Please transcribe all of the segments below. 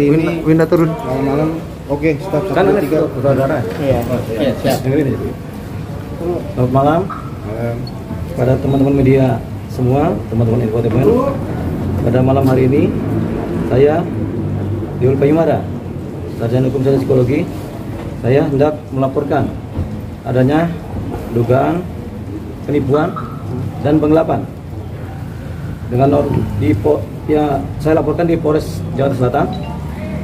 hari ini Winda turun. malam-malam. Oke, stop. Kan ada 3. saudara. Iya. Iya, siap. Dengerin aja. Selamat malam pada teman-teman media semua, teman-teman infotainment. Pada malam hari ini saya Diul Payumara, Sarjana Hukum dan Psikologi. Saya hendak melaporkan adanya dugaan penipuan dan penggelapan dengan saya laporkan di Polres Jakarta Selatan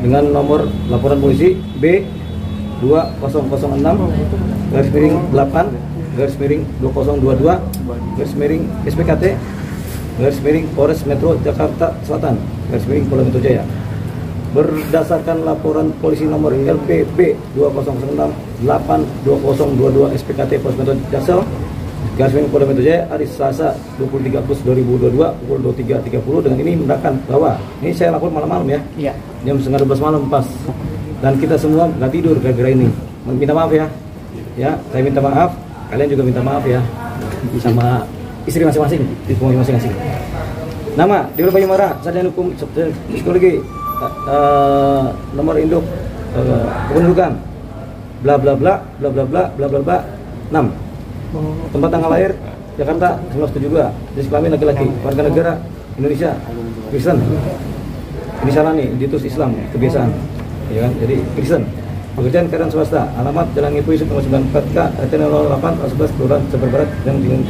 dengan nomor laporan polisi B2008/8/2022/SPKT Polres Metro Jakarta Selatan Polda Metro Jaya. Berdasarkan laporan polisi nomor LPB 2006/8/2022 SPKT Polres Metro Jaksel Polda Metro Jaya hari Selasa 23 Agustus 2022 pukul 23.30 dengan ini menandakan bahwa ini saya lapor malam-malam ya. Iya. Jam 11:30 malam pas. Dan kita semua nggak tidur gara-gara ini. Minta maaf ya. Ya, saya minta maaf. Kalian juga minta maaf ya. Sama istri masing-masing, di rumah masing-masing. Nama Diul Payumara, Sarjana Hukum Psikologi. Nomor induk kependudukan bla bla bla bla bla bla bla bla bla 6. Tempat tanggal lahir Jakarta 1972. Jenis kelamin laki-laki, warga negara Indonesia, Kristen. Inisialani Ditus Islam kebiasaan, ya kan? Jadi Kristen. Pekerjaan karyawan swasta. Alamat Jalan Ngipui nomor 94K RT 08 11 Kelurahan Seber Barat dan dengan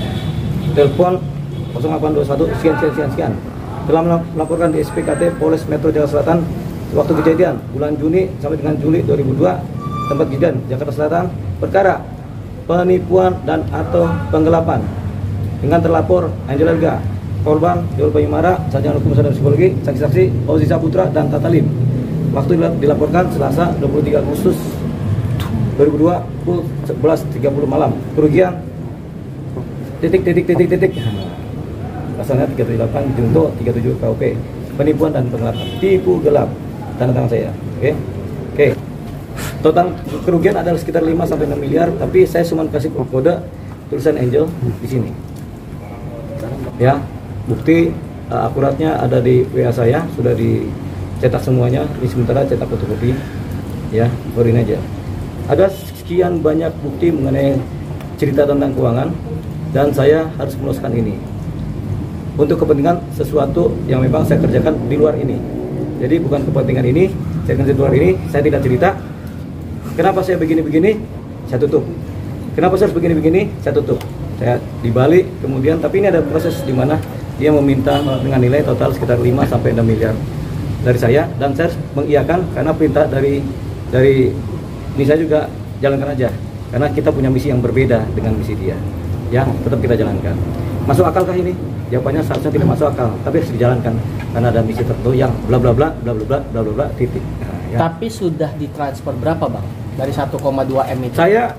telepon 0821 sekian. Telah melaporkan di SPKT Polres Metro Jakarta Selatan waktu kejadian bulan Juni sampai dengan Juli 2002, tempat kejadian Jakarta Selatan, perkara penipuan dan atau penggelapan dengan terlapor Angel Elga, korban Diul Payumara, Sarjana Hukum dan Psikologi, saksi-saksi Ozi Saputra dan Tatalim. Waktu dilaporkan Selasa 23 Agustus 2002 pukul 11.30 malam. Kerugian titik pasalnya 338 junto 37 KUP penipuan dan penggelapan, tipu gelap, tanda tangan saya. Oke. Total kerugian adalah sekitar 5 sampai 6 miliar, tapi saya cuma kasih kode tulisan Angel di sini. Ya, bukti akuratnya ada di WA saya, sudah dicetak semuanya, ini sementara cetak fotokopi. Ya, baruin aja. Ada sekian banyak bukti mengenai cerita tentang keuangan dan saya harus meluaskan ini untuk kepentingan sesuatu yang memang saya kerjakan di luar ini. Jadi bukan kepentingan ini, saya kerjakan di luar ini, saya tidak cerita. Kenapa saya begini-begini, saya tutup. Kenapa saya harus begini-begini, saya tutup. Saya dibalik, kemudian, tapi ini ada proses di mana dia meminta dengan nilai total sekitar 5 sampai 6 miliar dari saya, dan saya harus mengiyakan karena perintah dari ini. Saya juga jalankan aja, karena kita punya misi yang berbeda dengan misi dia. Ya, tetap kita jalankan. Masuk akalkah ini? Jawabannya seharusnya tidak masuk akal, tapi harus dijalankan karena ada misi tertentu yang bla bla bla bla bla bla bla bla bla titik. Nah, ya. Tapi sudah ditransfer berapa, Bang? Dari 1,2 M itu? Saya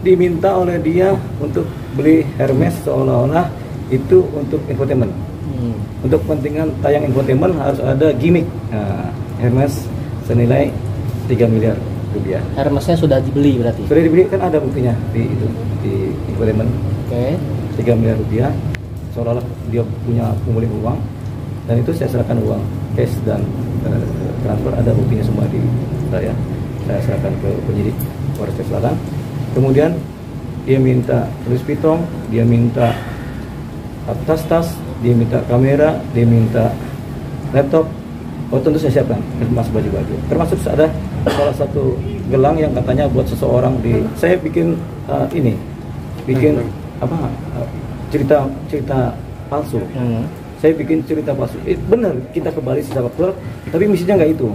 diminta oleh dia untuk beli Hermes seolah-olah itu untuk infotainment. Untuk kepentingan tayang infotainment harus ada gimmick. Nah, Hermes senilai 3 miliar rupiah. Hermesnya sudah dibeli berarti? Sudah dibeli, kan ada buktinya di infotainment. Oke. 3 miliar rupiah, seolah-olah dia punya pemulihan uang, dan itu saya serahkan uang cash dan transfer, ada buktinya semua di saya serahkan ke penyidik Polres Selatan. Kemudian dia minta Louis Vuitton, dia minta tas, dia minta kamera, dia minta laptop. Oh, tentu saya siapkan termasuk baju-baju, termasuk ada salah satu gelang yang katanya buat seseorang saya bikin cerita palsu. Saya bikin cerita palsu. Benar, kita kembali secara faktual, tapi misinya nggak itu.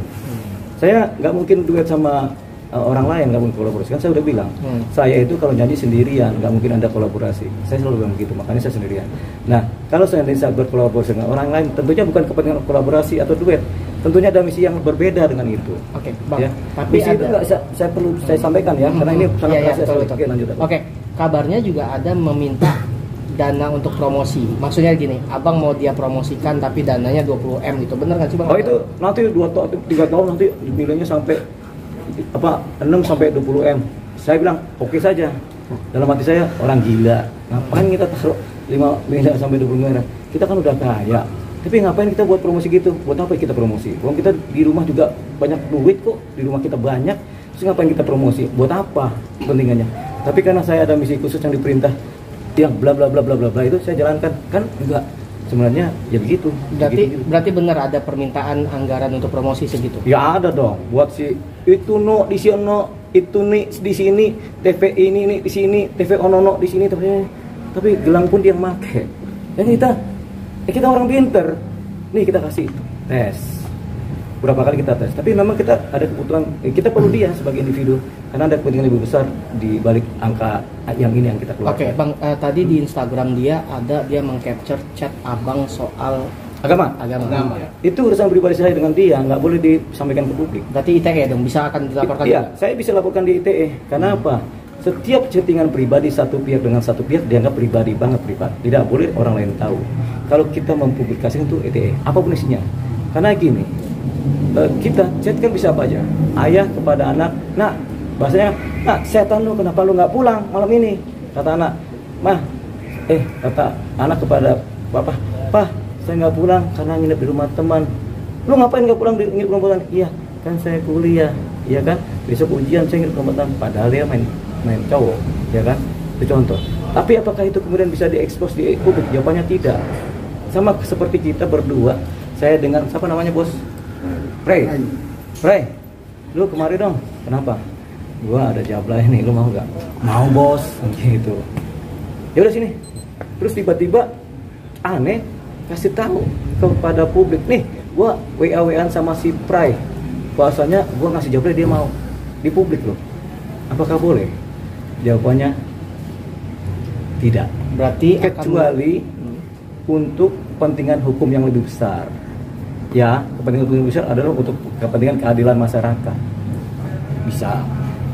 Saya nggak mungkin duet sama orang lain, nggak mungkin kolaborasi. Kan saya udah bilang, saya itu kalau nyanyi sendirian, nggak mungkin ada kolaborasi. Saya selalu bilang begitu, makanya saya sendirian. Nah, kalau saya berkolaborasi dengan orang lain, tentunya bukan kepentingan kolaborasi atau duet. Tentunya ada misi yang berbeda dengan itu. Oke, Bang. Ya. Tapi misi itu nggak saya perlu saya sampaikan ya, karena ini sangat rahasia. Oke, lanjut. Oke, kabarnya juga ada meminta dana untuk promosi. Maksudnya gini, Abang mau dia promosikan tapi dananya 20 M gitu. Bener kan sih, Bang? Oh, itu nanti 2 tahun 3 tahun nanti nilainya sampai 6 sampai 20 M. Saya bilang oke saja. Dalam hati saya, orang gila. Ngapain kita taruh 5 miliar sampai 20 miliar? Kita kan udah kaya. Tapi ngapain kita buat promosi gitu? Buat apa kita promosi? Kalau kita di rumah juga banyak duit kok, di rumah kita banyak, terus ngapain kita promosi? Buat apa kepentingannya? Tapi karena saya ada misi khusus yang diperintah, yang bla bla bla bla bla bla itu saya jalankan, kan enggak. Sebenarnya ya begitu. Berarti benar ada permintaan anggaran untuk promosi segitu? Ya ada dong. Buat si itu no di sini no, itu nih di sini, TV ini nih di sini, TV ono di sini tapi gelang pun dia make. Dan kita orang pinter. Nih kita kasih tes. Berapa kali kita tes. Tapi memang kita ada kebutuhan, kita perlu dia sebagai individu karena ada kepentingan lebih besar di balik angka yang ini yang kita keluarkan. Oke, Bang, tadi di Instagram dia mengcapture chat Abang soal agama. Itu urusan pribadi saya dengan dia, nggak boleh disampaikan ke publik. Berarti ITE dong bisa akan dilaporkan Iya, juga? saya bisa laporkan di ITE. Karena apa? Setiap chattingan pribadi satu pihak dengan satu pihak dianggap pribadi banget pribadi. Tidak boleh orang lain tahu. Kalau kita mempublikasikan itu ITE, apapun isinya. Karena gini, kita chat kan bisa apa aja. Ayah kepada anak, nak, bahasanya, nak, setan lu kenapa lu nggak pulang malam ini? Kata anak, mah, kata anak kepada bapak, pah, saya nggak pulang karena nginep di rumah teman. Lu ngapain nggak pulang nginep di rumah teman? Iya, kan saya kuliah, iya kan. Besok ujian saya nginep di rumah teman. Padahal dia main cowok, ya kan? Itu contoh. Tapi apakah itu kemudian bisa diekspos di publik? Jawabannya tidak. Sama seperti kita berdua. Saya dengan siapa namanya bos? Ray, lu kemari dong. Kenapa? Gua ada jabla ini, lu mau nggak? Mau bos, gitu. Ya udah sini. Terus tiba-tiba aneh kasih tahu kepada publik nih, gua WA-WAan sama si Pray. Bahasanya gua ngasih jabla dia mau di publik loh. Apakah boleh? Jawabannya tidak. Berarti kecuali untuk kepentingan hukum yang lebih besar. Ya, kepentingan hukum yang besar adalah untuk kepentingan keadilan masyarakat. Bisa.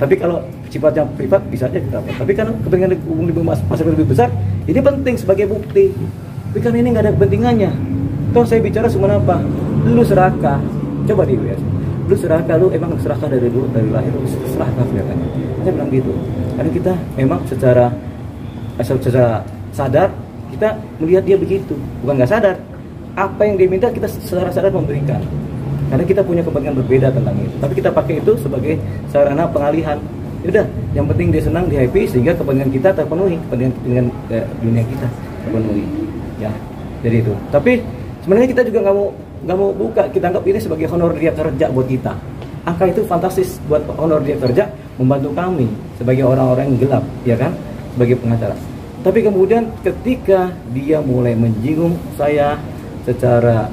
Tapi kalau sifatnya privat bisa aja kita. Tapi kan kepentingan hukum masyarakat lebih besar, ini penting sebagai bukti. Tapi kan ini nggak ada kepentingannya. Toh saya bicara cuma apa? Lu serakah. Coba di US. Lu serakah, lu emang serakah dari dulu, dari lahir lu serakah kelihatannya. Saya bilang gitu. Karena kita memang secara sadar kita melihat dia begitu, bukan nggak sadar. Apa yang dia minta kita secara sadar memberikan. Karena kita punya kepentingan berbeda tentang itu. Tapi kita pakai itu sebagai sarana pengalihan. Yaudah, yang penting dia senang, dia happy sehingga kepentingan kita terpenuhi, kepentingan dunia kita terpenuhi. Ya, jadi itu. Tapi sebenarnya kita juga nggak mau buka. Kita anggap ini sebagai honor dia kerja buat kita. Angka itu fantastis buat honor dia kerja, membantu kami sebagai orang-orang yang gelap, ya kan, sebagai pengacara. Tapi kemudian ketika dia mulai menyinggung saya secara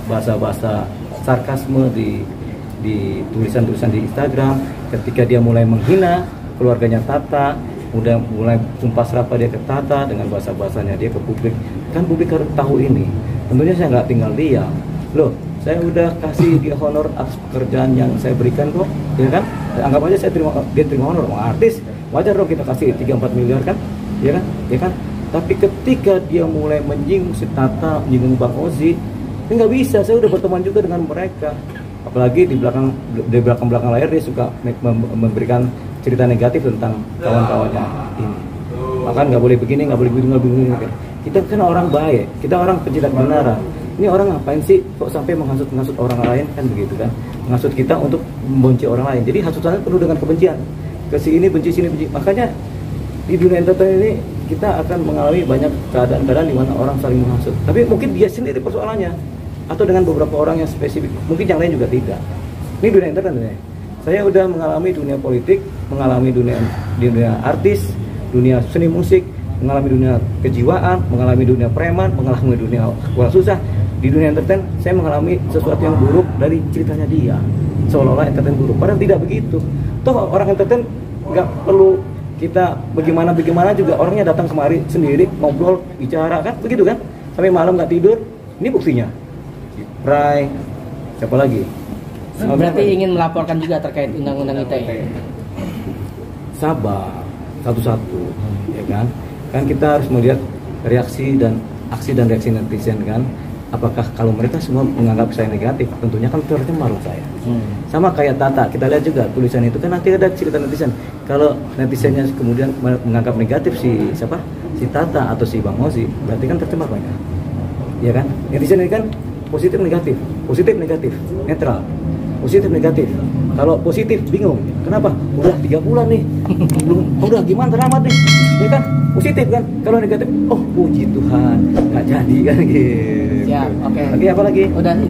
bahasa-bahasa sarkasme di tulisan-tulisan di Instagram, ketika dia mulai menghina keluarganya Tata, udah mulai sumpah serapah dia ke Tata dengan bahasa-bahasanya dia ke publik, kan publik harus tahu ini. Tentunya saya nggak tinggal diam. Loh, saya udah kasih dia honor atas pekerjaan yang saya berikan kok, ya kan? Anggap aja dia terima honor, artis, wajar dong kita kasih 3-4 miliar kan, ya kan? Ya kan? Tapi ketika dia mulai menyinggung si Tata, menyinggung Bang Ozi, ya nggak bisa. Saya udah berteman juga dengan mereka. Apalagi di belakang layar dia suka memberikan cerita negatif tentang kawan-kawannya ini. Bahkan nggak boleh begini, nggak boleh begini. Kita kan orang baik, kita orang pencinta kebenaran. Ini orang ngapain sih kok sampai menghasut orang lain, kan begitu kan? Menghasut kita untuk membenci orang lain. Jadi hasutannya penuh dengan kebencian. Ke sini benci, sini benci. Makanya di dunia entertain ini kita akan mengalami banyak keadaan-keadaan di mana orang saling menghasut. Tapi mungkin dia sendiri persoalannya, atau dengan beberapa orang yang spesifik. Mungkin yang lain juga tidak. Ini dunia entertain ya. Saya udah mengalami dunia politik, mengalami dunia artis, dunia seni musik, mengalami dunia kejiwaan, mengalami dunia preman, mengalami dunia kurang susah. Di dunia entertain saya mengalami sesuatu yang buruk dari ceritanya dia, seolah-olah entertain buruk, padahal tidak begitu. Toh orang entertain nggak perlu kita bagaimana juga, orangnya datang kemari sendiri, ngobrol, bicara, kan begitu kan, sampai malam nggak tidur. Ini buktinya. Ray, siapa lagi? Berarti ingin melaporkan juga terkait undang-undang ITE. Sabar, satu-satu, ya kan? Kan kita harus melihat reaksi dan aksi dan reaksi netizen kan. Apakah kalau mereka semua menganggap saya negatif, tentunya kan tercemar saya. Sama kayak Tata, kita lihat juga tulisan itu kan nanti ada cerita netizen. Kalau netizennya kemudian menganggap negatif si Tata atau si Bang Ozi, berarti kan tercemar banyak. ya kan? Netizen ini kan positif negatif, netral, positif negatif. Kalau positif bingung, kenapa? Udah 3 bulan nih, belum, udah gimana teramat nih, ya kan? Positif kan? Kalau negatif, oh puji Tuhan, nggak jadi kan gitu. Siap, oke. Lagi apa lagi? Udah